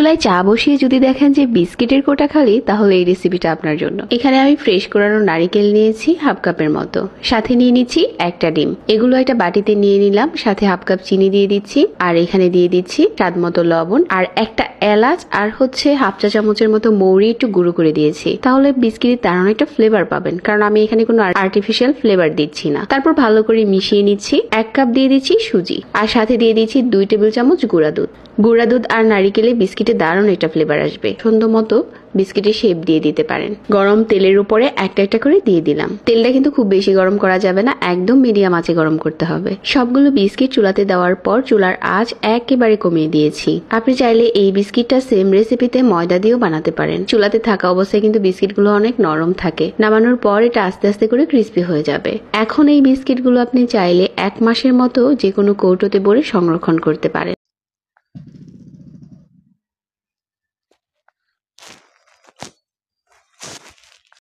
চুলায় চা বসিয়ে যদি দেখেন যে বিস্কিটের কোটা খালি, তাহলে এই রেসিপিটা আপনার জন্য। এখানে আমি ফ্রেশ কোরানো নারিকেল নিয়েছি হাফ কাপের মতো, সাথে নিয়ে নিচ্ছি একটা ডিম। এগুলো একটা বাটিতে নিয়ে নিলাম, সাথে হাফ কাপ চিনি দিয়ে দিচ্ছি, আর এখানে দিয়ে দিচ্ছি স্বাদ মতো লবণ, আর একটা এলাচ, আর হচ্ছে হাফ চা চামচের মতো মৌরি একটু গুঁড়ো করে দিয়েছি। তাহলে বিস্কিটের দারুণ একটা ফ্লেভার পাবেন, কারণ আমি এখানে কোনো আর্টিফিশিয়াল ফ্লেভার দিচ্ছি না। তারপর ভালো করে মিশিয়ে নিচ্ছি। এক কাপ দিয়ে দিচ্ছি সুজি, আর সাথে দিয়ে দিচ্ছি 2 টেবিল চামচ গুঁড়া দুধ। গুঁড়া দুধ আর নারিকেলে বিস্কিটে দারুণ একটা ফ্লেভার আসবে। সুন্দর মতো বিস্কিটের শেপ দিয়ে দিতে পারেন। গরম তেলের উপরে একটা একটা করে দিয়ে দিলাম। তেলটা কিন্তু খুব বেশি গরম করা যাবে না, একদম মিডিয়াম আঁচে গরম করতে হবে। সবগুলো বিস্কিট চুলাতে দেওয়ার পর চুলার আঁচ একেবারে কমিয়ে দিয়েছি। আপনি চাইলে এই বিস্কিটটা সেম রেসিপিতে ময়দা দিয়েও বানাতে পারেন। চুলাতে থাকা অবস্থায় কিন্তু বিস্কিটগুলো অনেক নরম থাকে, নামানোর পর এটা আস্তে আস্তে করে ক্রিস্পি হয়ে যাবে। এখন এই বিস্কিটগুলো আপনি চাইলে 1 মাসের মতো যে কোনো কৌটোতে ভরে সংরক্ষণ করতে পারেন।